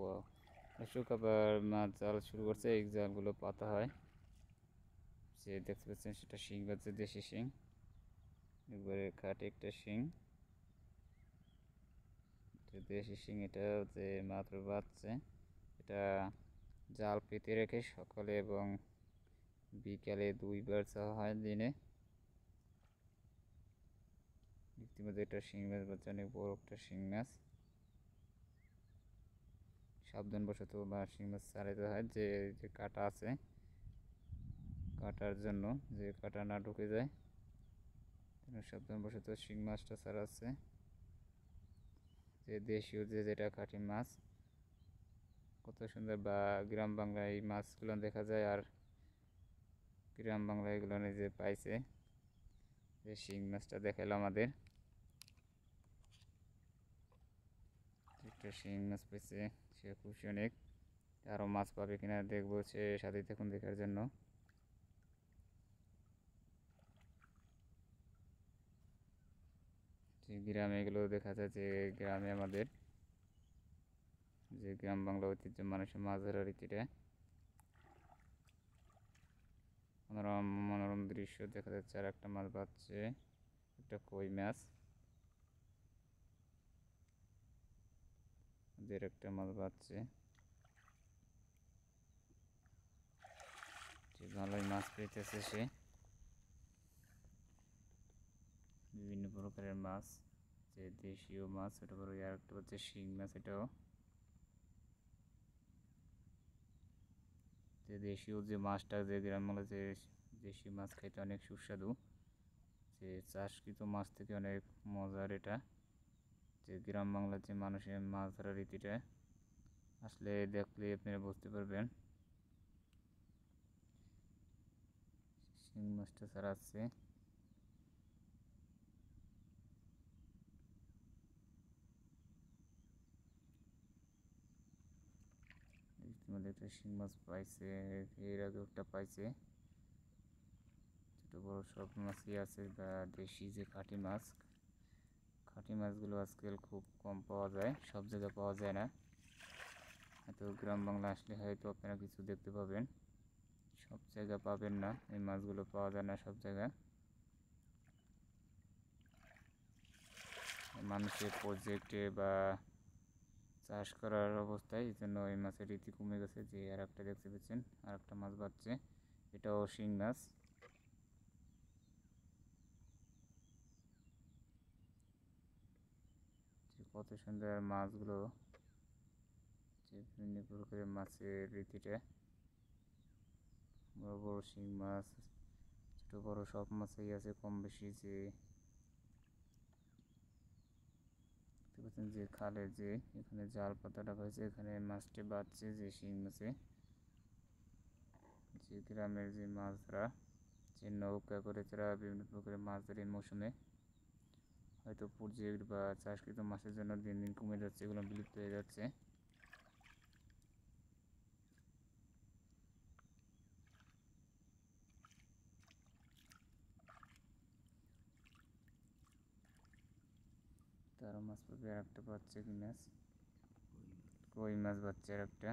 ও দর্শক আবার মাছ জাল শুরু করছে। এই জালগুলো পাতা হয়, যে দেখতে পাচ্ছেন সেটা শিং বাজছে, দেশি শিং, একবারে খাটে একটা শিং, দেশি শিং। এটা যে মাত্র বাজছে, এটা জাল পেতে রেখে সকালে এবং বিকালে দুইবার চাওয়া হয় দিনে। ইতিমধ্যে একটা শিং মাছ বাচ্চা, অনেক বড় একটা শিং মাছ। সাবধানবশত বা শিং মাছ ছাড়াইতে হয়, যে যে কাঁটা আছে, কাটার জন্য যে কাঁটা না ঢুকে যায়, সাবধানবশত শিং মাছটা ছাড়াচ্ছে। যে দেশীয় যেটা খাঁটি মাছ, কত সুন্দর। বা গ্রাম বাংলায় এই মাছগুলো দেখা যায়, আর গ্রাম বাংলায় এগুলো যে পাইছে, যে শিং মাছটা দেখাইলো আমাদের, একটা শিং মাছ পেয়েছে, সে খুশি অনেক। আরও মাছ পাবে কিনা দেখবো, সে সাথে থাকুন দেখার জন্য। যে গ্রামে এগুলো দেখা যায়, যে গ্রামে আমাদের যে গ্রাম বাংলা ঐতিহ্য মানুষের মাছ ধরার রীতিটা, মনোরম মনোরম দৃশ্য দেখা যাচ্ছে। আর একটা মাছ বাজছে, একটা কই মাছ, ওদের একটা মাছ বাজছে। যে ভালোই মাছ পেতেছে সে, বিভিন্ন প্রকারের মাছ, যে দেশীয় মাছ, ছোটো বড়। আর একটা হচ্ছে শিং মাছ, এটাও যে দেশীয় যে মাছটা, যে গ্রাম বাংলা যে দেশি মাছ খাইতে অনেক সুস্বাদু, যে চাষকৃত মাছ থেকে অনেক মজার এটা। যে গ্রাম বাংলার যে মানুষের মাছ ধরার রীতিটা, আসলে দেখলে আপনারা বুঝতে পারবেন। শিং মাছটা ছাড়াচ্ছে, ইতিমধ্যে একটা শিং মাছ পাইছে, এর আগে একটা পাইছে। ছোটো বড়ো সব মাছই আছে, বা দেশি যে খাঁটি মাছ, খাঁটি মাছগুলো আজকাল খুব কম পাওয়া যায়, সব জায়গায় পাওয়া যায় না। হয়তো গ্রাম বাংলা আসলে হয়তো আপনারা কিছু দেখতে পাবেন, সব জায়গায় পাবেন না, এই মাছগুলো পাওয়া যায় না সব জায়গায়। মানুষের প্রজেক্টে বা চাষ করার অবস্থায়, এই জন্য এই মাছের রীতি কমে গেছে। যে আর একটা দেখতে পাচ্ছেন, আর একটা মাছ বাজছে, এটাও শিং মাছ। যে কত সুন্দর মাছগুলো, যে বিভিন্ন প্রকারের মাছের রীতিটা, বড় বড় শিং মাছ, ছোট বড় সব মাছই আছে কম বেশি। যে দেখতে পাচ্ছেন যে খালে যে এখানে জাল পাতা রাখা হয়েছে, এখানে মাছটি বাজছে, যে শিং মাছে। যে গ্রামের যে মাছ ধরা, যে নৌকা করে তারা বিভিন্ন প্রকারের মাছ ধরে মৌসুমে, হয়তো প্রজেক্ট বা চাষকৃত মাছের জন্য দিন দিন কমে যাচ্ছে, এগুলো বিলুপ্ত হয়ে যাচ্ছে। তারও মাছ পাবে, আর একটা বাচ্চা কি মাছ, কই মাছ বাচ্চা আর একটা।